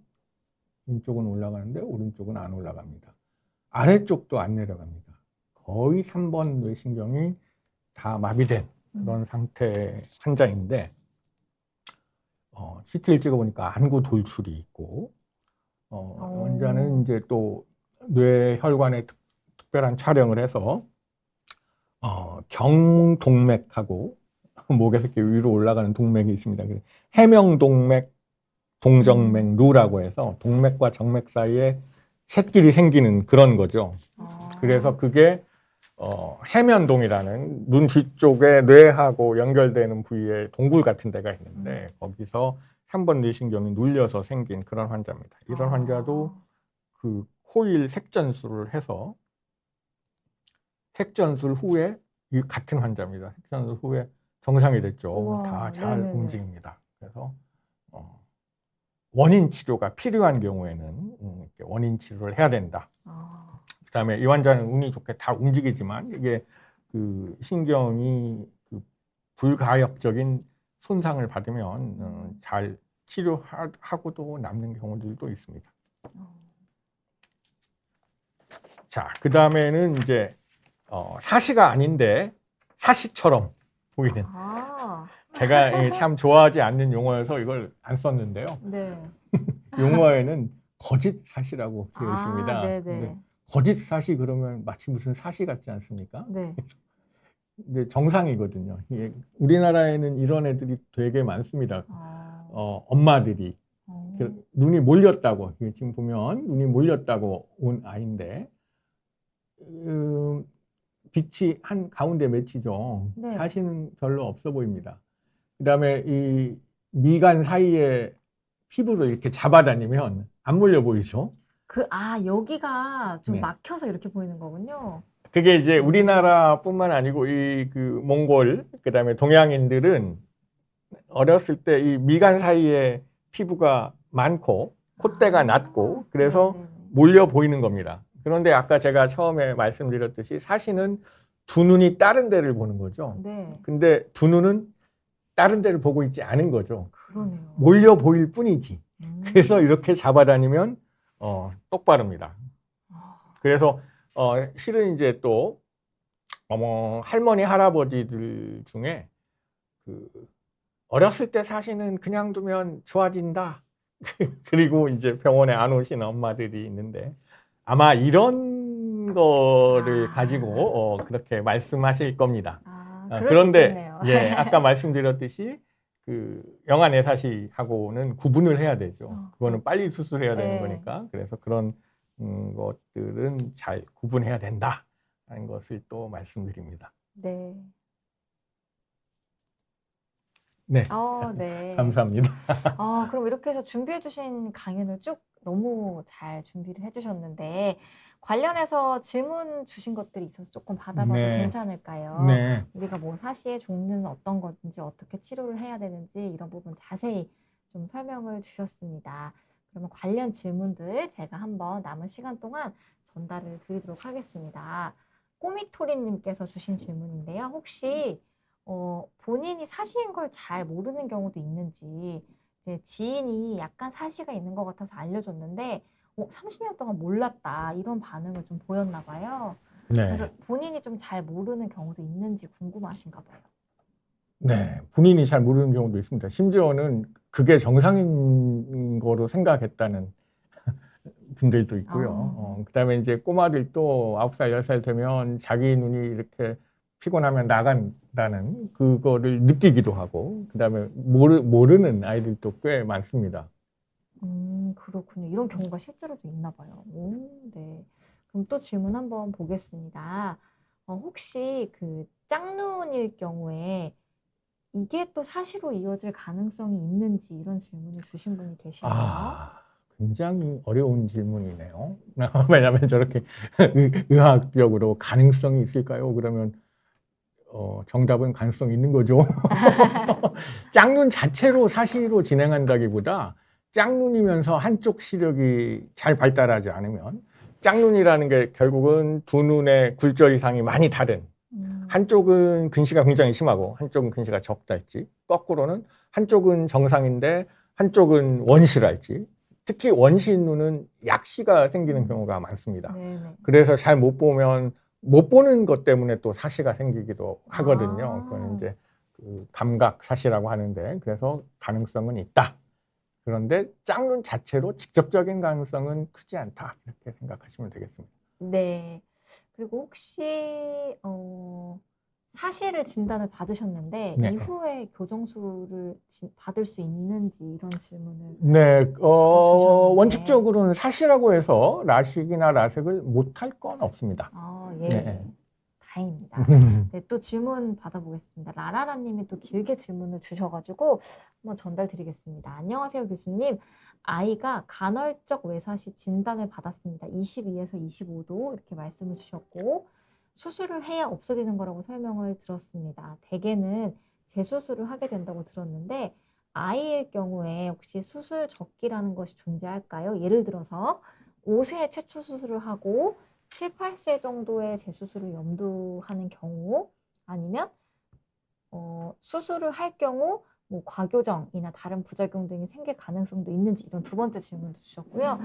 왼쪽은 올라가는데 오른쪽은 안 올라갑니다. 아래쪽도 안 내려갑니다. 거의 3번 뇌신경이 다 마비된 그런 상태 환자인데, CT를 찍어보니까 안구 돌출이 있고, 환자는 이제 또 뇌혈관에 특별한 촬영을 해서 경동맥하고 목에서 이렇게 위로 올라가는 동맥이 있습니다. 해명동맥, 동정맥루라고 해서 동맥과 정맥 사이에 샛길이 생기는 그런 거죠. 그래서 그게 해면동이라는 눈 뒤쪽에 뇌하고 연결되는 부위에 동굴 같은 데가 있는데 거기서 3번 뇌신경이 눌려서 생긴 그런 환자입니다. 이런 환자도 그 코일 색전술을 해서 색전술 후에 이 같은 환자입니다. 색전술 후에 정상이 됐죠. 우와, 다 잘 네네네. 움직입니다. 그래서 원인 치료가 필요한 경우에는 이렇게 원인 치료를 해야 된다. 그다음에 이 환자는 운이 좋게 다 움직이지만 이게 그 신경이 그 불가역적인 손상을 받으면 잘 치료하고도 남는 경우들도 있습니다. 자, 그 다음에는 이제 사시가 아닌데 사시처럼 보이는. 제가 참 좋아하지 않는 용어여서 이걸 안 썼는데요. 네. 용어에는 거짓 사시라고 되어 있습니다. 네네. 근데 거짓 사시 그러면 마치 무슨 사시 같지 않습니까? 네. 근데 정상이거든요. 이게 우리나라에는 이런 애들이 되게 많습니다. 엄마들이 눈이 몰렸다고, 지금 보면 눈이 몰렸다고 온 아이인데 빛이 한 가운데 맺히죠. 네. 사시는 별로 없어 보입니다. 그다음에 이 미간 사이에 피부를 이렇게 잡아다니면 안 몰려 보이죠. 여기가 좀 네. 막혀서 이렇게 보이는 거군요. 그게 이제 우리나라뿐만 아니고 이 그 몽골 그다음에 동양인들은 어렸을 때 이 미간 사이에 피부가 많고 콧대가 낮고 그래서 네네네. 몰려 보이는 겁니다. 그런데 아까 제가 처음에 말씀드렸듯이 사시는 두 눈이 다른 데를 보는 거죠. 네. 근데 두 눈은 다른 데를 보고 있지 않은 거죠. 그러네요. 몰려 보일 뿐이지. 그래서 이렇게 잡아다니면 똑바릅니다. 그래서 실은 이제 또 할머니 할아버지들 중에 그 어렸을 때 사시는 그냥 두면 좋아진다. 그리고 이제 병원에 안 오시는 엄마들이 있는데 아마 이런 거를 가지고 그렇게 말씀하실 겁니다. 그럴 그런데 수 있겠네요. 예, 아까 말씀드렸듯이 그 영아내사시하고는 구분을 해야 되죠. 그거는 빨리 수술해야 되는 네. 거니까. 그래서 그런 것들은 잘 구분해야 된다는 것을 또 말씀드립니다. 네. 네, 네. 감사합니다. 그럼 이렇게 해서 준비해 주신 강연을 쭉 너무 잘 준비를 해 주셨는데 관련해서 질문 주신 것들이 있어서 조금 받아봐도 네. 괜찮을까요? 네, 우리가 뭐 사시의 종류는 어떤 건지 어떻게 치료를 해야 되는지 이런 부분 자세히 좀 설명을 주셨습니다. 그러면 관련 질문들 제가 한번 남은 시간 동안 전달을 드리도록 하겠습니다. 꼬미토리님께서 주신 질문인데요. 혹시 본인이 사시인 걸 잘 모르는 경우도 있는지 이제 지인이 약간 사시가 있는 것 같아서 알려줬는데 30년 동안 몰랐다 이런 반응을 좀 보였나 봐요. 네, 그래서 본인이 좀 잘 모르는 경우도 있는지 궁금하신가 봐요. 네. 본인이 잘 모르는 경우도 있습니다. 심지어는 그게 정상인 거로 생각했다는 분들도 있고요. 그다음에 이제 꼬마들도 9살, 10살 되면 자기 눈이 이렇게 피곤하면 나간다는 그거를 느끼기도 하고 그다음에 모르는 아이들도 꽤 많습니다. 그렇군요. 이런 경우가 실제로도 있나 봐요. 네. 그럼 또 질문 한번 보겠습니다. 혹시 그 짝눈일 경우에 이게 또 사시로 이어질 가능성이 있는지 이런 질문을 주신 분이 계시네요. 굉장히 어려운 질문이네요. 왜냐하면 저렇게 의학적으로 가능성이 있을까요? 그러면 정답은 가능성이 있는 거죠. 짝눈 자체로 사시로 진행한다기보다 짝눈이면서 한쪽 시력이 잘 발달하지 않으면 짝눈이라는 게 결국은 두 눈의 굴절 이상이 많이 다른 한쪽은 근시가 굉장히 심하고 한쪽은 근시가 적달지 거꾸로는 한쪽은 정상인데 한쪽은 원시랄지 특히 원시 눈은 약시가 생기는 경우가 많습니다. 네네. 그래서 잘 못 보면 못 보는 것 때문에 또 사시가 생기기도 하거든요. 그건 이제 그 감각 사시라고 하는데 그래서 가능성은 있다. 그런데 짝눈 자체로 직접적인 가능성은 크지 않다. 이렇게 생각하시면 되겠습니다. 네. 그리고 혹시 사시를 진단을 받으셨는데 네. 이후에 교정술을 받을 수 있는지 이런 질문을 네, 주셨는데. 원칙적으로는 사시라고 해서 라식이나 라섹을 못할 건 없습니다. 예. 네. 다행입니다. 네, 또 질문 받아보겠습니다. 라라라님이 또 길게 질문을 주셔가지고 한번 전달드리겠습니다. 안녕하세요, 교수님. 아이가 간헐적 외사시 진단을 받았습니다. 22에서 25도 이렇게 말씀을 주셨고 수술을 해야 없어지는 거라고 설명을 들었습니다. 대개는 재수술을 하게 된다고 들었는데 아이의 경우에 혹시 수술 적기라는 것이 존재할까요? 예를 들어서 5세에 최초 수술을 하고 7, 8세 정도의 재수술을 염두하는 경우 아니면 수술을 할 경우 뭐 과교정이나 다른 부작용 등이 생길 가능성도 있는지 이런 두 번째 질문도 주셨고요.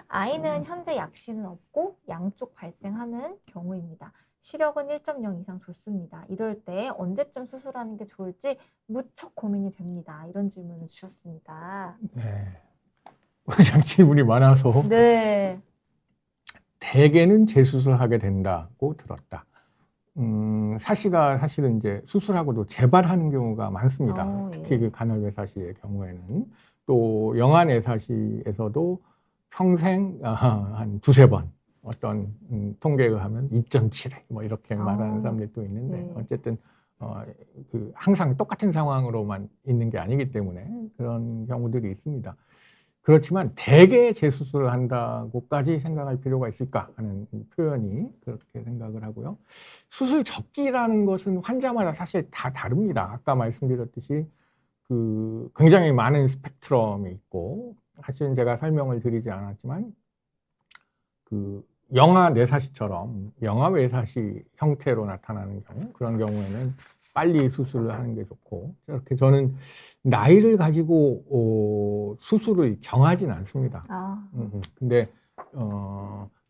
아이는 현재 약시는 없고 양쪽 발생하는 경우입니다. 시력은 1.0 이상 좋습니다. 이럴 때 언제쯤 수술하는 게 좋을지 무척 고민이 됩니다. 이런 질문을 주셨습니다. 네. 의장 질문이 많아서 네. 대개는 재수술하게 된다고 들었다. 사시가 사실은 이제 수술하고도 재발하는 경우가 많습니다. 예. 특히 그 간헐외사시의 경우에는 또 영안외사시에서도 평생 한 두세 번 어떤 통계에 의하면 2.7회 뭐 이렇게 말하는 사람들도 있는데 네. 어쨌든 그 항상 똑같은 상황으로만 있는 게 아니기 때문에 그런 경우들이 있습니다. 그렇지만 대개 재수술을 한다고까지 생각할 필요가 있을까 하는 표현이 그렇게 생각을 하고요. 수술 적기라는 것은 환자마다 사실 다 다릅니다. 아까 말씀드렸듯이 그 굉장히 많은 스펙트럼이 있고 사실은 제가 설명을 드리지 않았지만 그 영아 뇌사시처럼 영아 외사시 형태로 나타나는 경우 그런 경우에는 빨리 수술을 하는 게 좋고 이렇게 저는 나이를 가지고 수술을 정하진 않습니다. 근데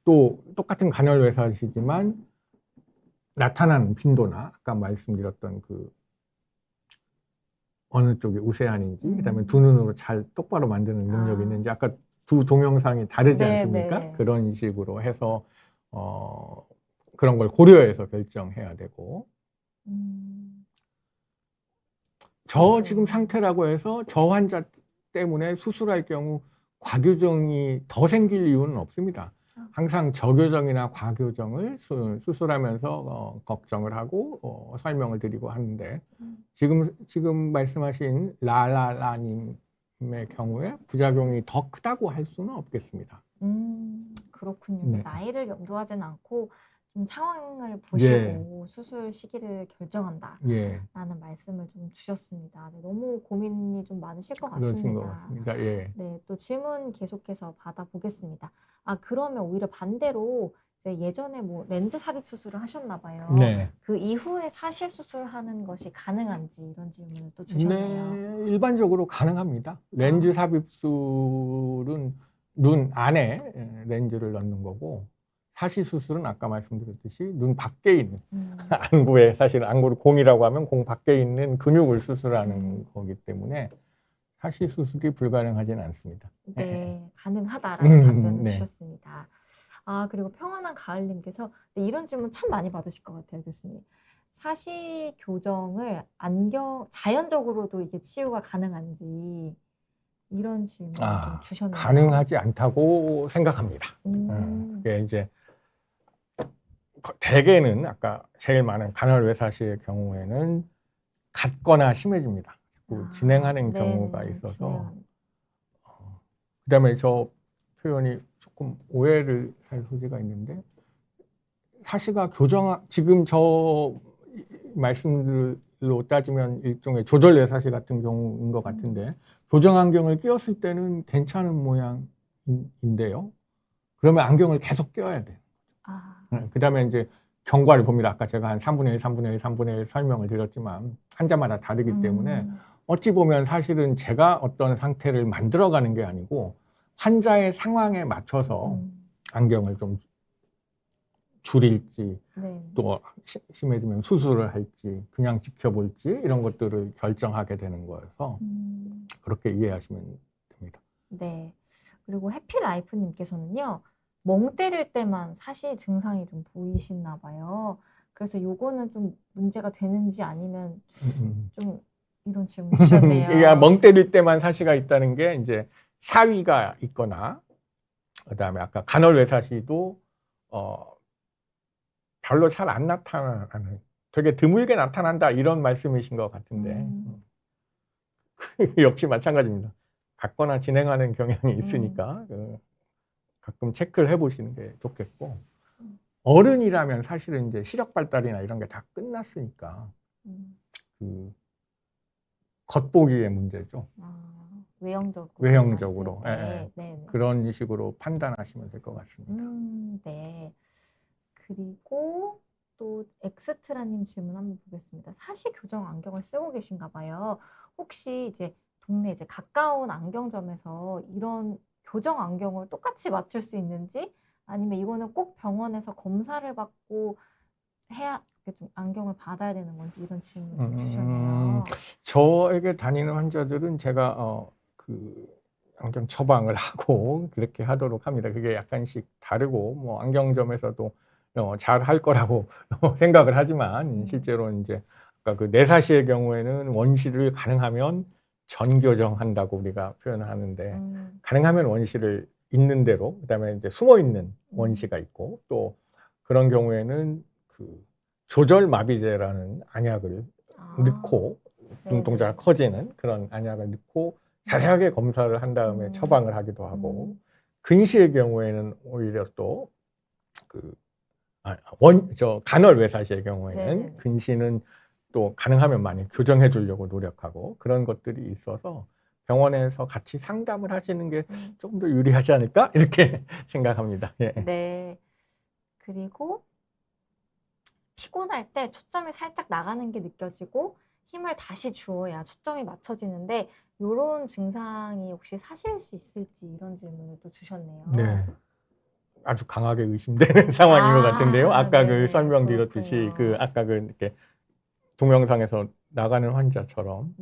또 똑같은 간헐외사시지만 나타나는 빈도나 아까 말씀드렸던 그 어느 쪽이 우세한인지 그다음에 두 눈으로 잘 똑바로 만드는 능력이 있는지 아까 두 동영상이 다르지 않습니까? 네. 그런 식으로 해서 그런 걸 고려해서 결정해야 되고 저 지금 상태라고 해서 저 환자 때문에 수술할 경우 과교정이 더 생길 이유는 없습니다. 항상 저교정이나 과교정을 수술하면서 걱정을 하고 설명을 드리고 하는데 지금 말씀하신 라라라님의 경우에 부작용이 더 크다고 할 수는 없겠습니다. 그렇군요. 네. 나이를 염두하진 않고 좀 상황을 보시고 수술 시기를 결정한다. 라는 말씀을 좀 주셨습니다. 네, 너무 고민이 좀 많으실 것 그러신 것 같습니다. 같습니다. 예. 네, 또 질문 계속해서 받아보겠습니다. 그러면 오히려 반대로 이제 예전에 뭐 렌즈 삽입 수술을 하셨나 봐요. 네. 그 이후에 사실 수술하는 것이 가능한지 이런 질문을 또 주셨네요. 네, 일반적으로 가능합니다. 렌즈 삽입술은 눈 안에 렌즈를 넣는 거고 사시 수술은 아까 말씀드렸듯이 눈 밖에 있는 안구에 사실 안구를 공이라고 하면 공 밖에 있는 근육을 수술하는 거기 때문에 사시 수술이 불가능하지는 않습니다. 네, 가능하다라는 답변을 네. 주셨습니다. 그리고 평안한 가을님께서 이런 질문 참 많이 받으실 것 같아요, 교수님. 사시 교정을 자연적으로도 이게 치유가 가능한지 이런 질문을 좀 주셨네요. 가능하지 않다고 생각합니다. 그게 이제 대개는 아까 제일 많은 간헐외사시의 경우에는 같거나 심해집니다. 진행하는 경우가 있어서 그다음에 저 표현이 조금 오해를 살 소지가 있는데 사시가 지금 저 말씀들로 따지면 일종의 조절외사시 같은 경우인 것 같은데 교정 안경을 끼웠을 때는 괜찮은 모양인데요. 그러면 안경을 계속 껴야 돼요. 그다음에 이제 경과를 봅니다. 아까 제가 한 3분의 1, 3분의 1, 3분의 1 설명을 드렸지만 환자마다 다르기 때문에 어찌 보면 사실은 제가 어떤 상태를 만들어가는 게 아니고 환자의 상황에 맞춰서 안경을 좀 줄일지 또 심해지면 수술을 할지 그냥 지켜볼지 이런 것들을 결정하게 되는 거여서 그렇게 이해하시면 됩니다. 네. 그리고 해피라이프님께서는요. 멍 때릴 때만 사시 증상이 좀 보이시나 봐요. 그래서 요거는 좀 문제가 되는지 아니면 좀 이런 질문 주셨네요. 멍 때릴 때만 사시가 있다는 게 이제 사위가 있거나 그다음에 아까 간헐외사시도 별로 잘 안 나타나는, 되게 드물게 나타난다 이런 말씀이신 것 같은데 역시 마찬가지입니다. 갖거나 진행하는 경향이 있으니까 가끔 체크를 해보시는 게 좋겠고, 어른이라면 사실은 이제 시력 발달이나 이런 게 다 끝났으니까 그 겉보기의 문제죠. 외형적으로 봤을 때. 네. 그런 식으로 판단하시면 될 것 같습니다. 네. 그리고 또 엑스트라님 질문 한번 보겠습니다. 사시 교정 안경을 쓰고 계신가 봐요. 혹시 이제 동네 이제 가까운 안경점에서 이런 교정 안경을 똑같이 맞출 수 있는지, 아니면 이거는 꼭 병원에서 검사를 받고 해야 좀 안경을 받아야 되는 건지, 이런 질문 좀 주셨네요. 저에게 다니는 환자들은 제가 그 안경 처방을 하고 그렇게 하도록 합니다. 그게 약간씩 다르고 뭐 안경점에서도 잘 할 거라고 생각을 하지만 실제로 이제 아까 그 내사시의 경우에는 원시를 가능하면 전교정한다고 우리가 표현을 하는데, 가능하면 원시를 있는 대로, 그다음에 이제 숨어 있는 원시가 있고, 또 그런 경우에는 그 조절 마비제라는 안약을 넣고 눈동자가 커지는 그런 안약을 넣고 자세하게 검사를 한 다음에 처방을 하기도 하고, 근시의 경우에는 오히려 또 그 간헐 외사시의 경우에는 근시는 또 가능하면 많이 교정해 주려고 노력하고, 그런 것들이 있어서 병원에서 같이 상담을 하시는 게 조금 더 유리하지 않을까 이렇게 생각합니다. 예. 네. 그리고 피곤할 때 초점이 살짝 나가는 게 느껴지고 힘을 다시 주어야 초점이 맞춰지는데, 이런 증상이 혹시 사실 수 있을지, 이런 질문을 또 주셨네요. 네. 아주 강하게 의심되는 상황인 것 같은데요. 아까 그 설명드렸듯이 아까 그 이렇게 동영상에서 나가는 환자처럼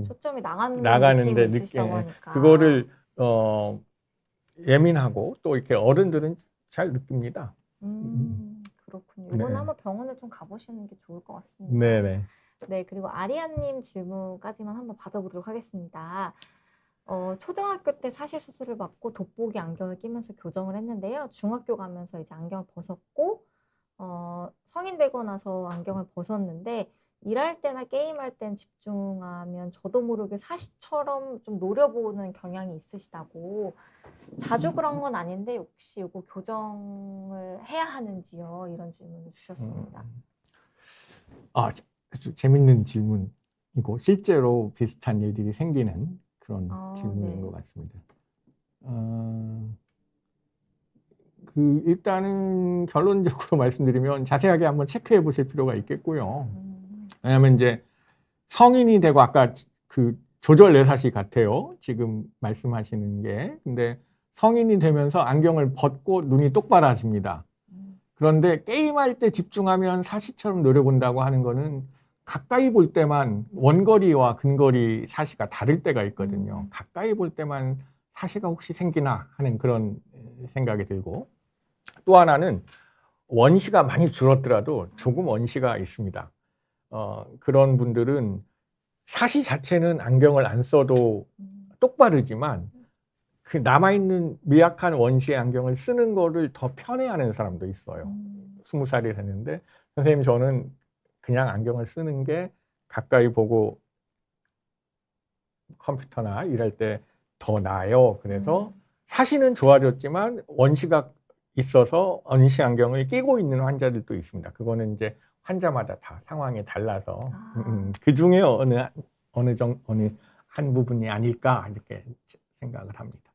초점이 나가는 나가는데 느낌이 있으시다고 하니까 그거를 예민하고 또 이렇게 어른들은 잘 느낍니다. 그렇군요. 이거는 네. 한번 병원에 좀 가보시는 게 좋을 것 같습니다. 네네. 네, 그리고 아리아님 질문까지만 한번 받아보도록 하겠습니다. 초등학교 때 사시 수술을 받고 돋보기 안경을 끼면서 교정을 했는데요. 중학교 가면서 이제 안경을 벗었고, 성인 되고 나서 안경을 벗었는데, 일할 때나 게임할 땐 집중하면 저도 모르게 사시처럼 좀 노려보는 경향이 있으시다고. 자주 그런 건 아닌데 혹시 이거 교정을 해야 하는지요? 이런 질문을 주셨습니다. 아주 재밌는 질문이고 실제로 비슷한 일들이 생기는 그런 질문인 것 같습니다. 일단은 결론적으로 말씀드리면 자세하게 한번 체크해 보실 필요가 있겠고요. 왜냐하면 이제 성인이 되고 아까 그 조절 내사시 같아요. 지금 말씀하시는 게. 근데 성인이 되면서 안경을 벗고 눈이 똑바라집니다. 그런데 게임할 때 집중하면 사시처럼 노려본다고 하는 거는 가까이 볼 때만 원거리와 근거리 사시가 다를 때가 있거든요. 가까이 볼 때만 사시가 혹시 생기나 하는 그런 생각이 들고, 또 하나는 원시가 많이 줄었더라도 조금 원시가 있습니다. 그런 분들은 사시 자체는 안경을 안 써도 똑바르지만 그 남아있는 미약한 원시의 안경을 쓰는 거를 더 편해하는 사람도 있어요. 20살이 됐는데 선생님 저는 그냥 안경을 쓰는 게 가까이 보고 컴퓨터나 일할 때 더 나아요. 그래서 사시는 좋아졌지만 원시가 있어서 원시 안경을 끼고 있는 환자들도 있습니다. 그거는 이제 환자마다 다 상황이 달라서 그 중에 어느 한 부분이 아닐까 이렇게 생각을 합니다.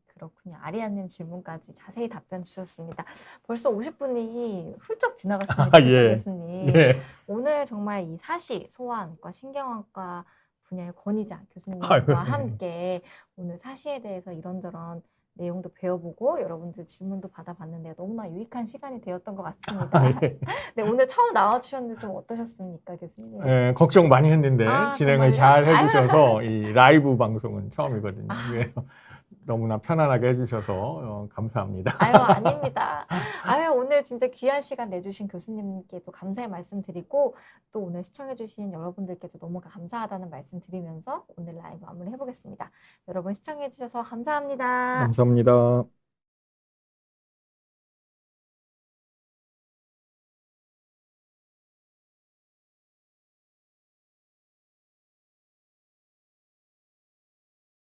그렇군요. 아리아님 질문까지 자세히 답변 주셨습니다. 벌써 50분이 훌쩍 지나갔습니다. 예. 교수님. 예. 오늘 정말 이 사시, 소아안과, 신경안과 분야의 권위자 교수님과 함께 오늘 사시에 대해서 이런저런 내용도 배워보고 여러분들 질문도 받아봤는데 너무나 유익한 시간이 되었던 것 같습니다. 예. 네, 오늘 처음 나와주셨는데 좀 어떠셨습니까, 교수님? 예, 걱정 많이 했는데 진행을 잘 해주셔서 이 라이브 방송은 처음이거든요. 그래서 너무나 편안하게 해주셔서 감사합니다. 아닙니다. 오늘 진짜 귀한 시간 내주신 교수님께도 감사의 말씀 드리고, 또 오늘 시청해주신 여러분들께도 너무 감사하다는 말씀 드리면서 오늘 라이브 마무리 해보겠습니다. 여러분 시청해주셔서 감사합니다. 감사합니다.